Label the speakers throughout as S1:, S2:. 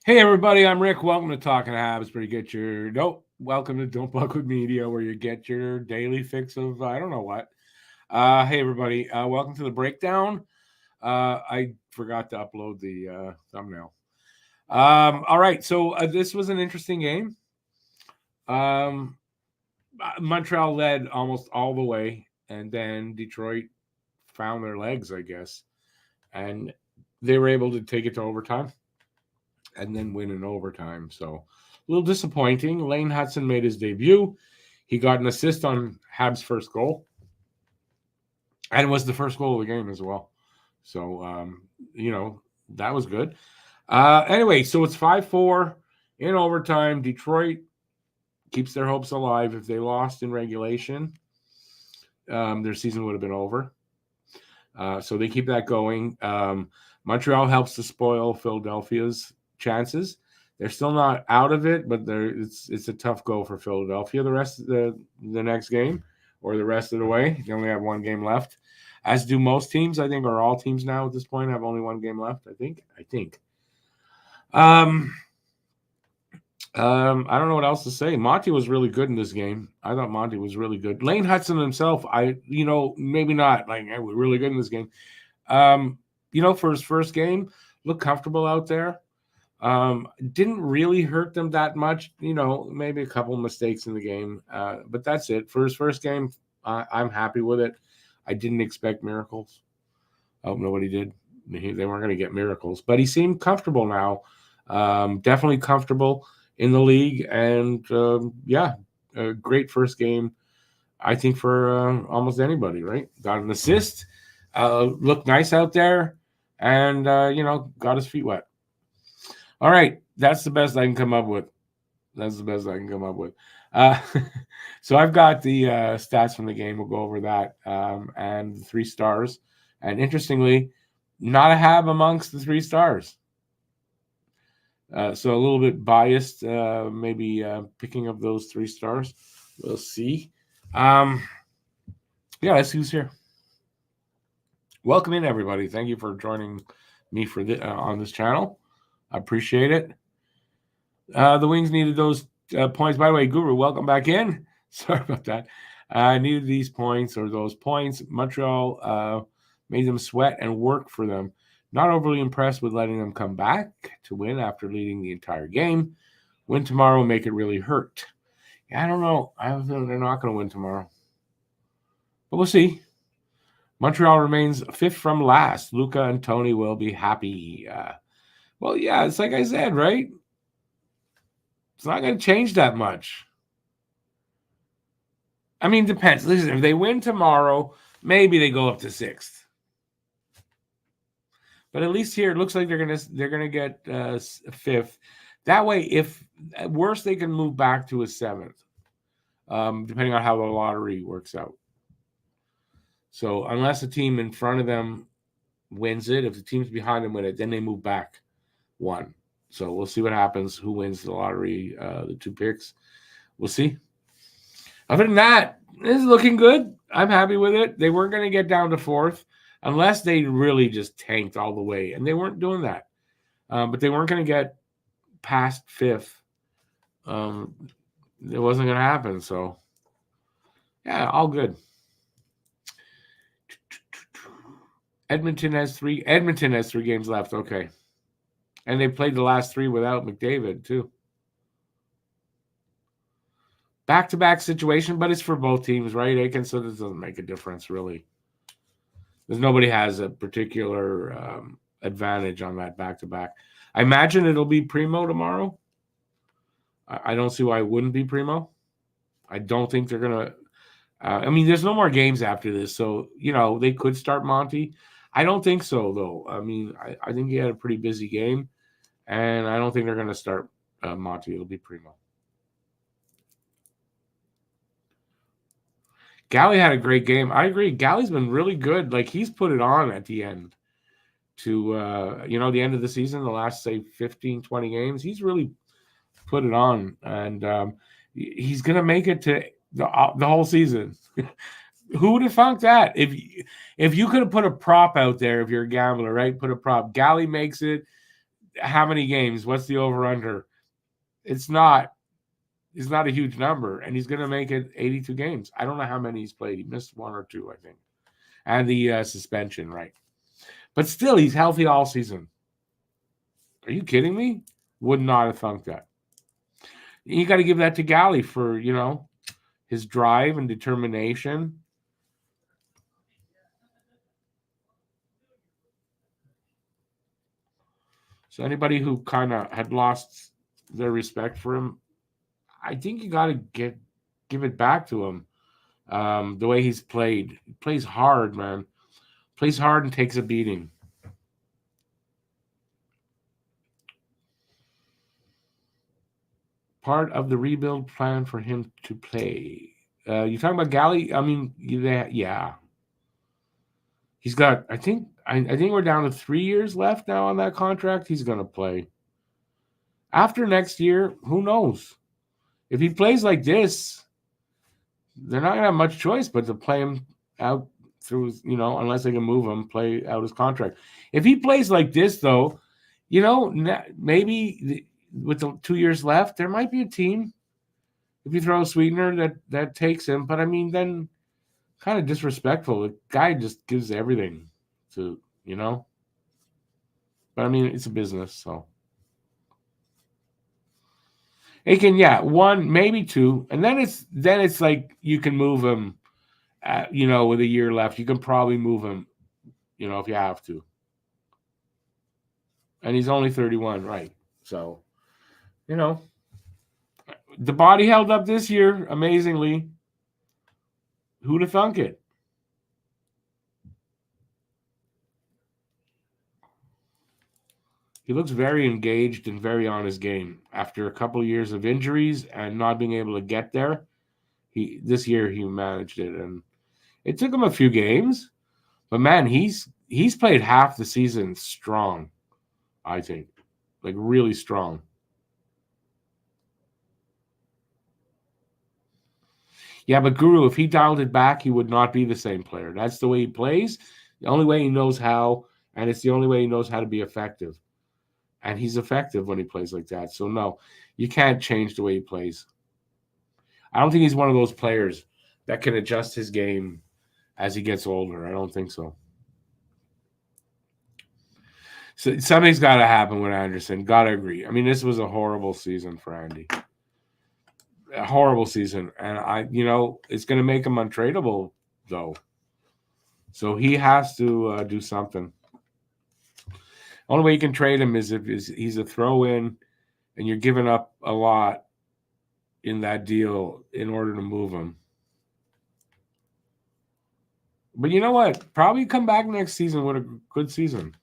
S1: Hey everybody, I'm Rick. Welcome to Talking Habs, where you get your welcome to Don't Buck with Media, where you get your daily fix of I don't know what. Hey everybody, welcome to the breakdown. I forgot to upload the thumbnail. All right, so this was an interesting game. Montreal led almost all the way, and then Detroit found their legs, I guess, and they were able to take it to overtime and then win in overtime. So a little disappointing. Lane Hudson made his debut. He got an assist on Habs' first goal, and it was the first goal of the game as well. So that was good. Anyway, so it's 5-4 in overtime. Detroit keeps their hopes alive. If they lost in regulation, their season would have been over. So they keep that going. Montreal helps to spoil Philadelphia's chances. They're still not out of it, but it's a tough go for Philadelphia the rest of the next game or the rest of the way. They only have one game left, as do most teams, I think, or all teams now at this point have only one game left. I think. I don't know what else to say. Monty was really good in this game. I thought Monty was really good. Lane Hudson himself, maybe not. Like, I was really good in this game. For his first game, looked comfortable out there. Didn't really hurt them that much. Maybe a couple mistakes in the game, but that's it. For his first game, I'm happy with it. I didn't expect miracles. I hope nobody did. They weren't going to get miracles, but he seemed comfortable now. Definitely comfortable in the league, and a great first game, I think, for almost anybody, right? Got an assist, looked nice out there, and got his feet wet. All right, that's the best I can come up with. So I've got the stats from the game. We'll go over that, and the 3 stars. And interestingly, not a Hab amongst the 3 stars. So a little bit biased, maybe picking up those 3 stars. We'll see. Let's see who's here. Welcome in, everybody. Thank you for joining me for on this channel. I appreciate it. The Wings needed those points. By the way, Guru, welcome back in. Sorry about that. I needed these points or those points. Montreal made them sweat and work for them. Not overly impressed with letting them come back to win after leading the entire game. Win tomorrow will make it really hurt. I don't know. I have a feeling they're not going to win tomorrow. But we'll see. Montreal remains 5th from last. Luca and Tony will be happy. It's like I said, right? It's not going to change that much. I mean, depends. Listen, if they win tomorrow, maybe they go up to 6th. But at least here, it looks like they're gonna get 5th. That way, if at worst, they can move back to a 7th, depending on how the lottery works out. So unless the team in front of them wins it, if the teams behind them win it, then they move back 1. So we'll see what happens. Who wins the lottery? The 2 picks. We'll see. Other than that, this is looking good. I'm happy with it. They weren't going to get down to 4th. Unless they really just tanked all the way, and they weren't doing that. But they weren't going to get past 5th. It wasn't going to happen. So, yeah, all good. Edmonton has 3 games left. Okay. And they played the last 3 without McDavid, too. Back-to-back situation, but it's for both teams, right? So this doesn't make a difference, really. Because nobody has a particular advantage on that back-to-back. I imagine it'll be Primo tomorrow. I don't see why it wouldn't be Primo. I don't think they're going to there's no more games after this. So, they could start Monty. I don't think so, though. I think he had a pretty busy game. And I don't think they're going to start Monty. It'll be Primo. Galley had a great game. I agree. Galley's been really good. Like, he's put it on at the end to, the end of the season, the last, say, 15, 20 games. He's really put it on. And he's going to make it to the whole season. Who would have thunk that? If you could have put a prop out there, if you're a gambler, right? Put a prop. Galley makes it how many games? What's the over-under? It's not a huge number, and he's going to make it 82 games. I don't know how many he's played. He missed 1 or 2, I think. And the suspension, right? But still, he's healthy all season. Are you kidding me? Would not have thunk that. You got to give that to Galley for, his drive and determination. So anybody who kind of had lost their respect for him, I think you got to give it back to him. The way he's played. He plays hard, man. Plays hard and takes a beating. Part of the rebuild plan for him to play. You talking about Galley? I mean, yeah. He's got, I think we're down to 3 years left now on that contract. He's going to play. After next year, who knows? If he plays like this, they're not going to have much choice but to play him out through, unless they can move him, play out his contract. If he plays like this, though, maybe with the 2 years left, there might be a team, if you throw a sweetener, that takes him. But, I mean, then kind of disrespectful. The guy just gives everything to, But, I mean, it's a business, so. It can, 1, maybe 2. And then it's like you can move him, with a year left. You can probably move him, if you have to. And he's only 31, right? So, the body held up this year, amazingly. Who'd have thunk it? He looks very engaged and very on his game. After a couple of years of injuries and not being able to get there, this year he managed it. And it took him a few games. But, man, he's played half the season strong, I think. Like, really strong. Yeah, but Guru, if he dialed it back, he would not be the same player. That's the way he plays. The only way he knows how, and it's the only way he knows how to be effective. And he's effective when he plays like that. So, no, you can't change the way he plays. I don't think he's one of those players that can adjust his game as he gets older. I don't think so. So something's got to happen with Anderson. Got to agree. I mean, this was a horrible season for Andy. A horrible season. And, it's going to make him untradeable, though. So he has to do something. Only way you can trade him is if he's a throw-in and you're giving up a lot in that deal in order to move him. But you know what? Probably come back next season with a good season.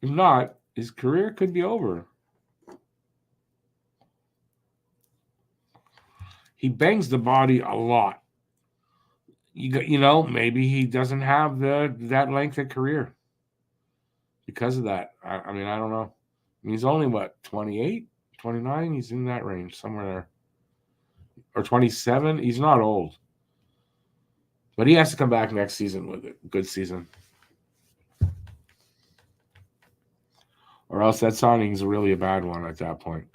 S1: If not, his career could be over. He bangs the body a lot. Maybe he doesn't have that length of career because of that. I mean, I don't know. I mean, he's only, 28, 29? He's in that range, somewhere there. Or 27? He's not old. But he has to come back next season with a good season. Or else that signing is really a bad one at that point.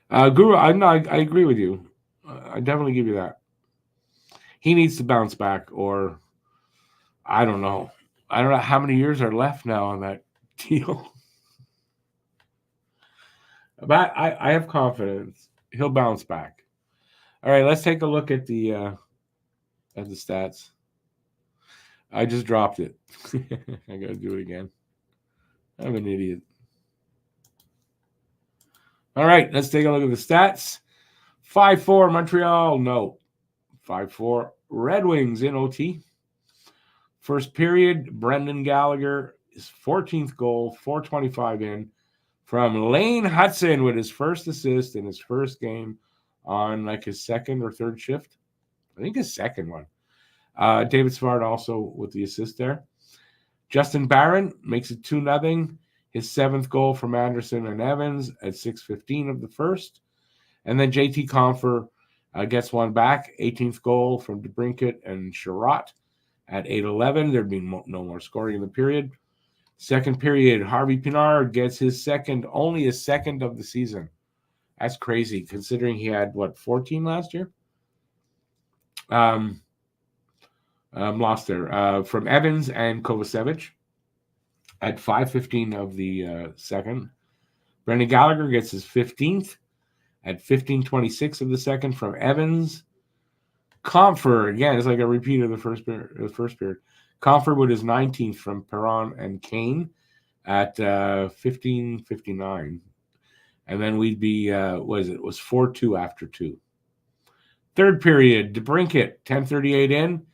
S1: Guru, I agree with you. I definitely give you that. He needs to bounce back, or I don't know. I don't know how many years are left now on that deal. But I have confidence he'll bounce back. All right, let's take a look at the stats. I just dropped it. I got to do it again. I'm an idiot. All right, let's take a look at the stats. 5-4 Montreal, no. 5-4 Red Wings in OT. First period, Brendan Gallagher, his 14th goal, 4:25 in, from Lane Hudson with his first assist in his first game on like his second or third shift. I think his second one. David Savard also with the assist there. Justin Barron makes it 2-0. His 7th goal from Anderson and Evans at 6:15 of the first. And then JT Compher Gets one back. 18th goal from DeBrincat and Sherratt at 8:11. There'd be no more scoring in the period. Second period, Harvey Pinard gets only his second of the season. That's crazy considering he had, 14 last year? Lost there. From Evans and Kovacevic at 5:15 of the second. Brendan Gallagher gets his 15th at 15:26 of the second from Evans. Comfer, again, it's like a repeat of the first period. Comfer with his 19th from Perron and Kane at 15:59. And then we'd be, it was 4-2 after 2. Third period, DeBrincat, 10:38 in,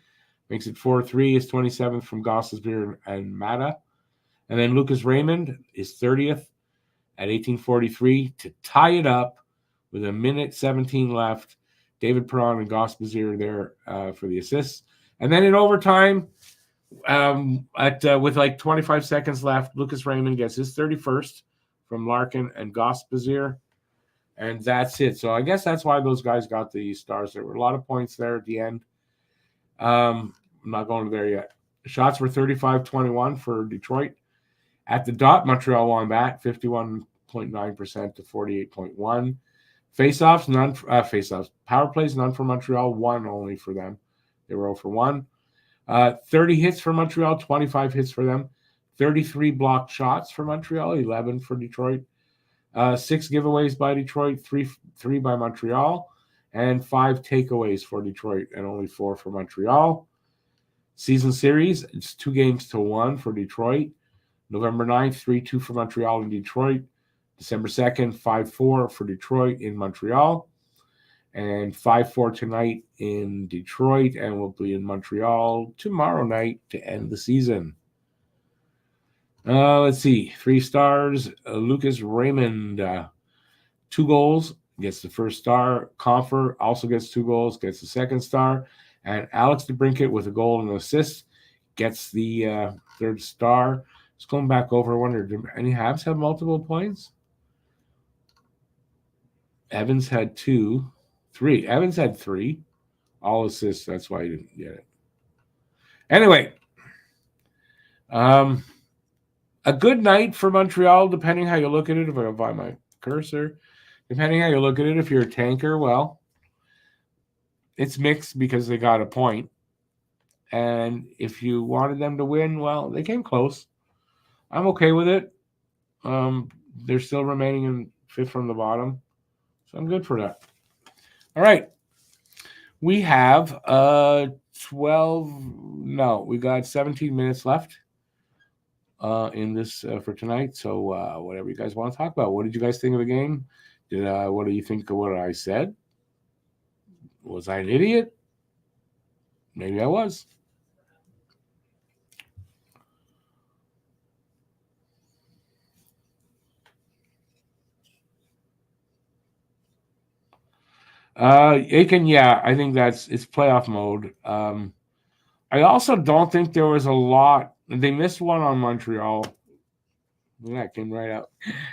S1: makes it 4-3, his 27th from Gosselsbeer and Mata. And then Lucas Raymond, his 30th at 18:43 to tie it up with 1:17 left. David Perron and Gosselsbeer there for the assists. And then in overtime, with like 25 seconds left, Lucas Raymond gets his 31st from Larkin and Gosselsbeer. And that's it. So I guess that's why those guys got the stars. There were a lot of points there at the end. I'm not going there yet. Shots were 35-21 for Detroit. At the dot, Montreal won that 51.9% to 48.1. Face-offs, none. Face-offs. Power plays, none for Montreal. One only for them. They were 0 for 1. 30 hits for Montreal, 25 hits for them. 33 blocked shots for Montreal, 11 for Detroit. 6 giveaways by Detroit, 3 by Montreal, and 5 takeaways for Detroit, and only 4 for Montreal. Season series, it's 2-1 for Detroit. November 9th, 3-2 for Montreal and Detroit. December 2nd, 5-4 for Detroit in Montreal. And 5-4 tonight in Detroit, and we'll be in Montreal tomorrow night to end the season. Let's see. 3 stars. Lucas Raymond, 2 goals, gets the first star. Comfer also gets 2 goals, gets the second star. And Alex DeBrincat with a goal and an assist gets the third star. Just going back over, I wonder, do any Habs have multiple points? Evans had 2. 3. Evans had 3. All assists. That's why he didn't get it. Anyway, a good night for Montreal, depending how you look at it. If I go by my cursor, depending how you look at it, if you're a tanker, well, it's mixed because they got a point. And if you wanted them to win, well, they came close. I'm okay with it. They're still remaining in 5th from the bottom. So I'm good for that. All right. We have we got 17 minutes left in this for tonight. So whatever you guys want to talk about. What did you guys think of the game? What do you think of what I said? Was I an idiot? Maybe I was. Aiken, yeah, I think it's playoff mode. I also don't think there was a lot. They missed one on Montreal. That came right out.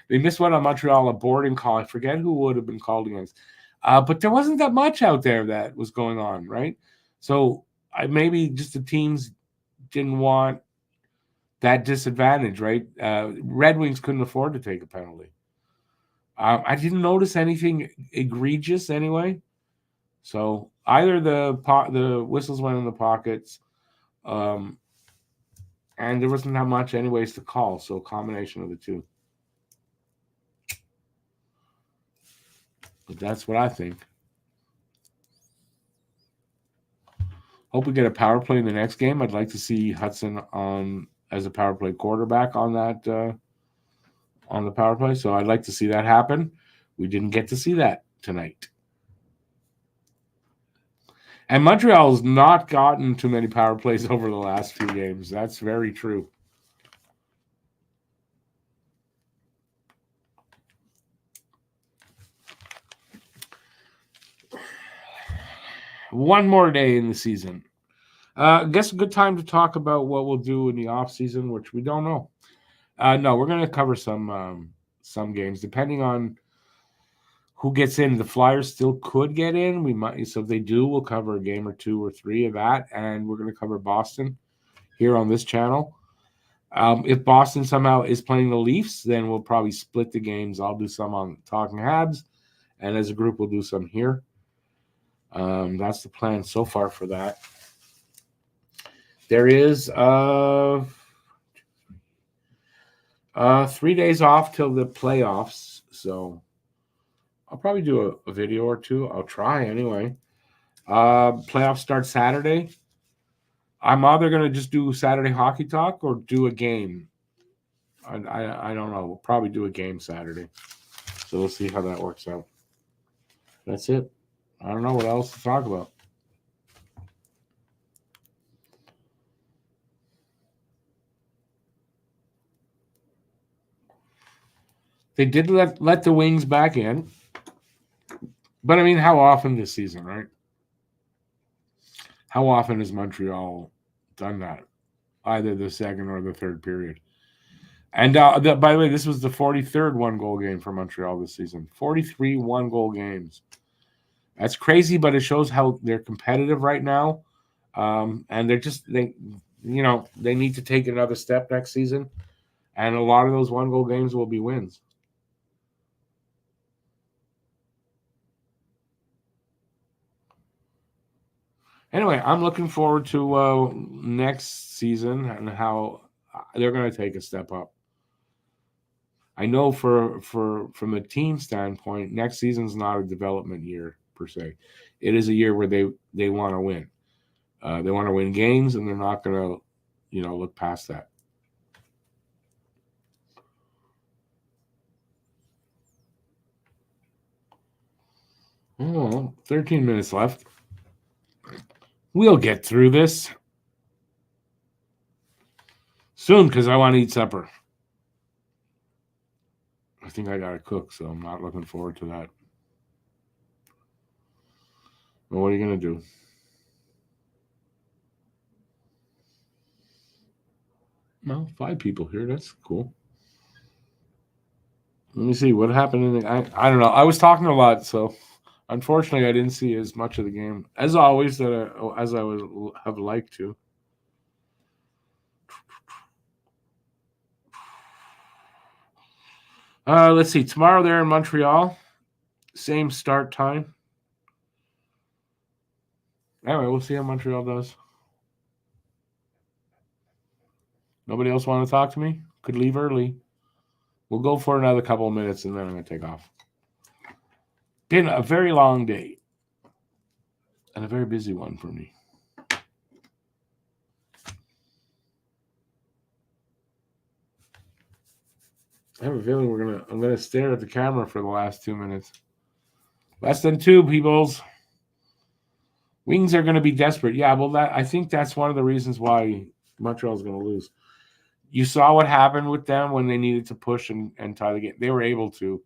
S1: They missed one on Montreal, a boarding call. I forget who would have been called against. But there wasn't that much out there that was going on, right? So maybe just the teams didn't want that disadvantage, right? Red Wings couldn't afford to take a penalty. I didn't notice anything egregious anyway. So either the whistles went in the pockets, and there wasn't that much anyways to call. So a combination of the two. But that's what I think. Hope we get a power play in the next game. I'd like to see Hudson as a power play quarterback on that on the power play. So I'd like to see that happen. We didn't get to see that tonight. And Montreal's not gotten too many power plays over the last few games. That's very true. One more day in the season. I guess a good time to talk about what we'll do in the off season, which we don't know. No, we're going to cover some games depending on who gets in. The Flyers still could get in. We might, so if they do, we'll cover a game or 2 or 3 of that, and we're going to cover Boston here on this channel. If Boston somehow is playing the Leafs, then we'll probably split the games. I'll do some on Talking Habs, and as a group, we'll do some here. That's the plan so far for that. There is 3 days off till the playoffs, so I'll probably do a video or 2. I'll try anyway. Playoffs start Saturday. I'm either going to just do Saturday hockey talk or do a game. I don't know. We'll probably do a game Saturday. So we'll see how that works out. That's it. I don't know what else to talk about. They did let the Wings back in. But, I mean, how often this season, right? How often has Montreal done that? Either the second or the third period. And, by the way, this was the 43rd one-goal game for Montreal this season. 43 one-goal games. That's crazy, but it shows how they're competitive right now. And they're just, they need to take another step next season. And a lot of those one-goal games will be wins. Anyway, I'm looking forward to next season and how they're going to take a step up. I know from a team standpoint, next season's not a development year per se. It is a year where they want to win. They want to win games, and they're not going to, look past that. Oh, 13 minutes left. We'll get through this soon because I want to eat supper. I think I got to cook, so I'm not looking forward to that. Well, what are you going to do? Well, 5 people here. That's cool. Let me see what happened. I don't know. I was talking a lot, so unfortunately, I didn't see as much of the game as always as I would have liked to. Let's see. Tomorrow they're in Montreal. Same start time. Anyway, we'll see how Montreal does. Nobody else want to talk to me? Could leave early. We'll go for another couple of minutes, and then I'm going to take off. Been a very long day. And a very busy one for me. I have a feeling I'm gonna stare at the camera for the last 2 minutes. Less than 2, peoples. Wings are gonna be desperate. Yeah, well, I think that's one of the reasons why Montreal's gonna lose. You saw what happened with them when they needed to push and tie the game. They were able to.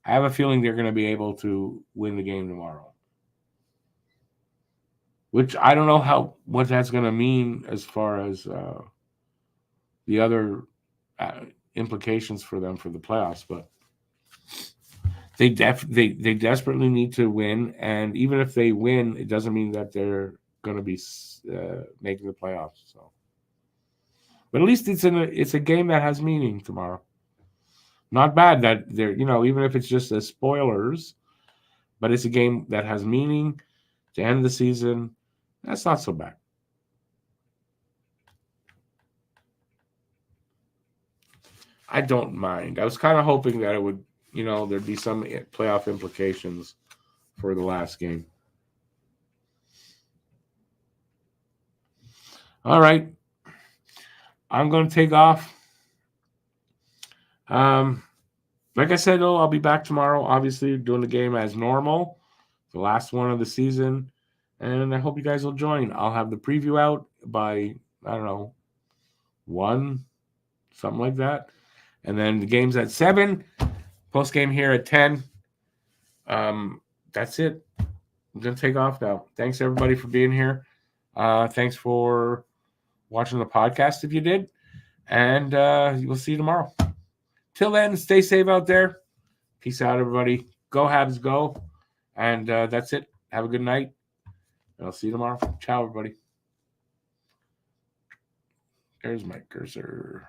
S1: I have a feeling they're gonna be able to win the game tomorrow. Which I don't know what that's gonna mean as far as the other implications for them for the playoffs, but they desperately need to win, and even if they win, it doesn't mean that they're going to be making the playoffs. So, but at least it's a game that has meaning tomorrow. Not bad that they're even if it's just as spoilers, but it's a game that has meaning to end the season. That's not so bad. I don't mind. I was kind of hoping that it would, there'd be some playoff implications for the last game. All right. I'm going to take off. Like I said, I'll be back tomorrow, obviously, doing the game as normal, the last one of the season, and I hope you guys will join. I'll have the preview out by, I don't know, 1, something like that. And then the game's at 7. Postgame here at 10. That's it. I'm going to take off now. Thanks, everybody, for being here. Thanks for watching the podcast, if you did. And we'll see you tomorrow. Till then, stay safe out there. Peace out, everybody. Go Habs, go. And that's it. Have a good night. I'll see you tomorrow. Ciao, everybody. There's my cursor.